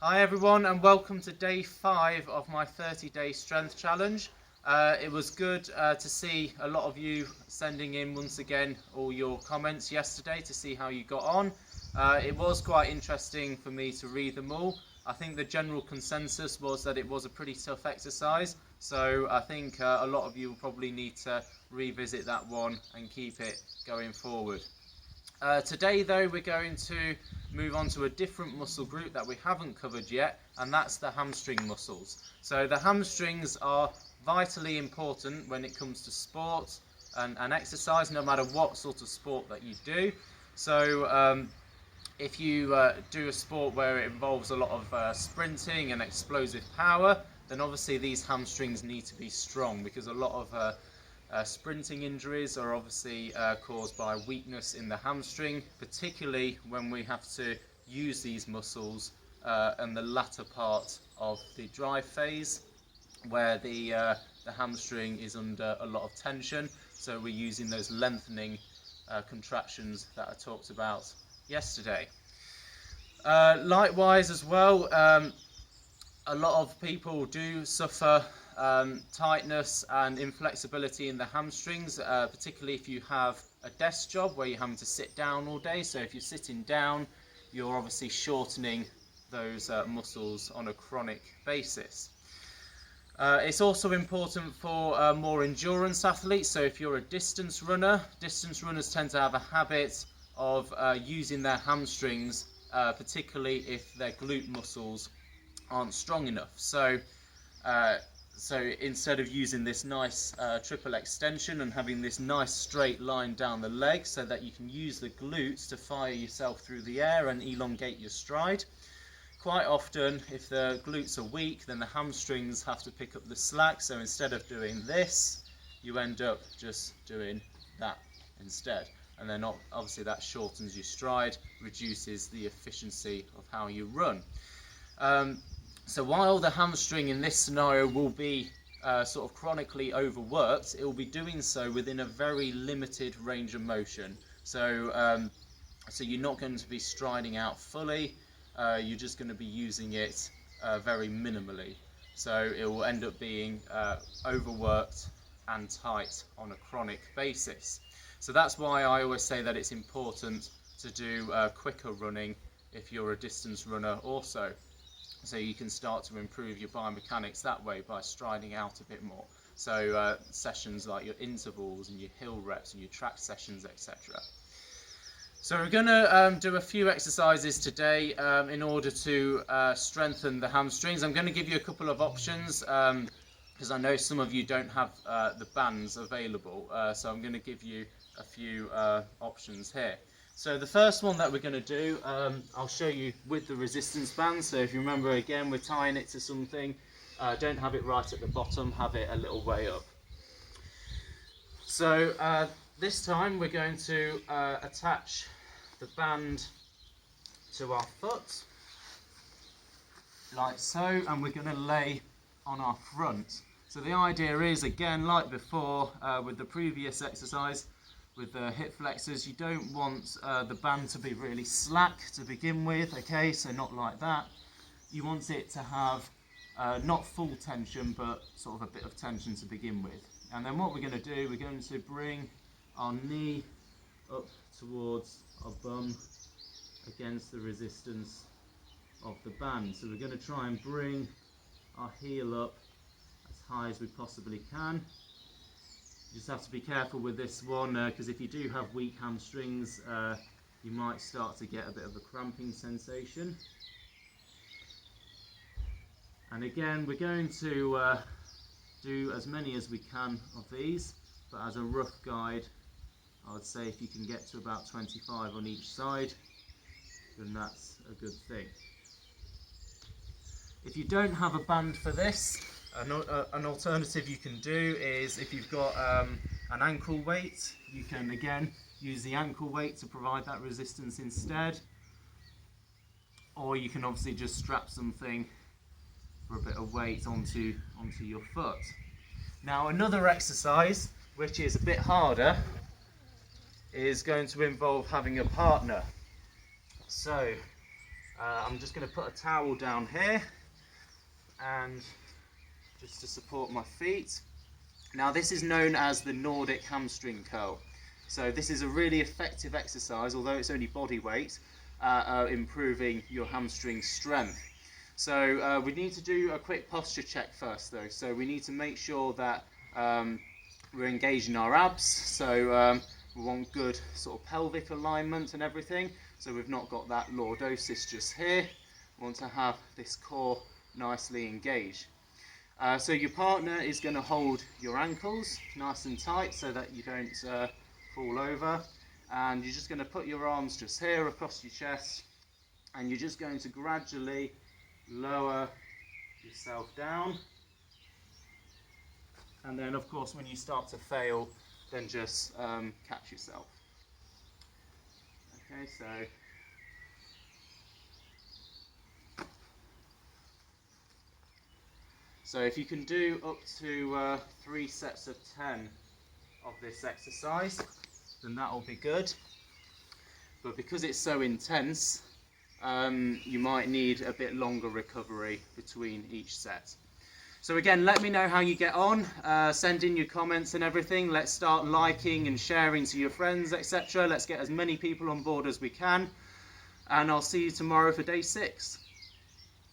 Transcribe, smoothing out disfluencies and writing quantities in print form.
Hi everyone, and welcome to day 5 of my 30-day strength challenge. It was good to see a lot of you sending in once again all your comments yesterday to see how you got on. It was quite interesting for me to read them all. I think the general consensus was that it was a pretty tough exercise, so I think a lot of you will probably need to revisit that one and keep it going forward. Today though, we're going to move on to a different muscle group that we haven't covered yet, and that's the hamstring muscles. So the hamstrings are vitally important when it comes to sport and exercise, no matter what sort of sport that you do. So if you do a sport where it involves a lot of sprinting and explosive power, then obviously these hamstrings need to be strong, because a lot of sprinting injuries are obviously caused by weakness in the hamstring, particularly when we have to use these muscles in the latter part of the drive phase, where the hamstring is under a lot of tension. So we're using those lengthening contractions that I talked about yesterday. Likewise as well, a lot of people do suffer tightness and inflexibility in the hamstrings, particularly if you have a desk job where you're having to sit down all day. So if you're sitting down, you're obviously shortening those muscles on a chronic basis. It's also important for more endurance athletes. So if you're a distance runners tend to have a habit of using their hamstrings, particularly if their glute muscles aren't strong enough. So instead of using this nice triple extension and having this nice straight line down the leg, so that you can use the glutes to fire yourself through the air and elongate your stride, quite often if the glutes are weak, then the hamstrings have to pick up the slack. So instead of doing this, you end up just doing that instead, and then obviously that shortens your stride, reduces the efficiency of how you run. So while the hamstring in this scenario will be sort of chronically overworked, it will be doing so within a very limited range of motion. So you're not going to be striding out fully, you're just going to be using it very minimally. So it will end up being overworked and tight on a chronic basis. So that's why I always say that it's important to do quicker running if you're a distance runner also. So you can start to improve your biomechanics that way by striding out a bit more. So sessions like your intervals and your hill reps and your track sessions, etc. So we're going to do a few exercises today in order to strengthen the hamstrings. I'm going to give you a couple of options because I know some of you don't have the bands available. So I'm going to give you a few options here. So the first one that we're going to do, I'll show you with the resistance band. So if you remember, again, we're tying it to something. Don't have it right at the bottom, have it a little way up. So this time we're going to attach the band to our foot, like so, and we're going to lay on our front. So the idea is, again, like before with the previous exercise, with the hip flexors, you don't want the band to be really slack to begin with, okay, so not like that. You want it to have not full tension, but sort of a bit of tension to begin with. And then what we're going to do, we're going to bring our knee up towards our bum against the resistance of the band. So we're going to try and bring our heel up as high as we possibly can. You just have to be careful with this one, because if you do have weak hamstrings, you might start to get a bit of a cramping sensation. And again, we're going to do as many as we can of these, but as a rough guide, I would say if you can get to about 25 on each side, then that's a good thing. If you don't have a band for this, an alternative you can do is, if you've got an ankle weight, you can again use the ankle weight to provide that resistance instead, or you can obviously just strap something for a bit of weight onto your foot. Now another exercise, which is a bit harder, is going to involve having a partner. So I'm just going to put a towel down here and just to support my feet. Now this is known as the Nordic hamstring curl. So this is a really effective exercise, although it's only body weight, improving your hamstring strength. So we need to do a quick posture check first though. So we need to make sure that we're engaging our abs. So we want good sort of pelvic alignment and everything. So we've not got that lordosis just here. We want to have this core nicely engaged. So your partner is going to hold your ankles nice and tight so that you don't fall over, and you're just going to put your arms just here across your chest, and you're just going to gradually lower yourself down, and then of course when you start to fail, then just catch yourself. Okay, so if you can do up to 3 sets of 10 of this exercise, then that will be good. But because it's so intense, you might need a bit longer recovery between each set. So again, let me know how you get on. Send in your comments and everything. Let's start liking and sharing to your friends, etc. Let's get as many people on board as we can. And I'll see you tomorrow for day 6.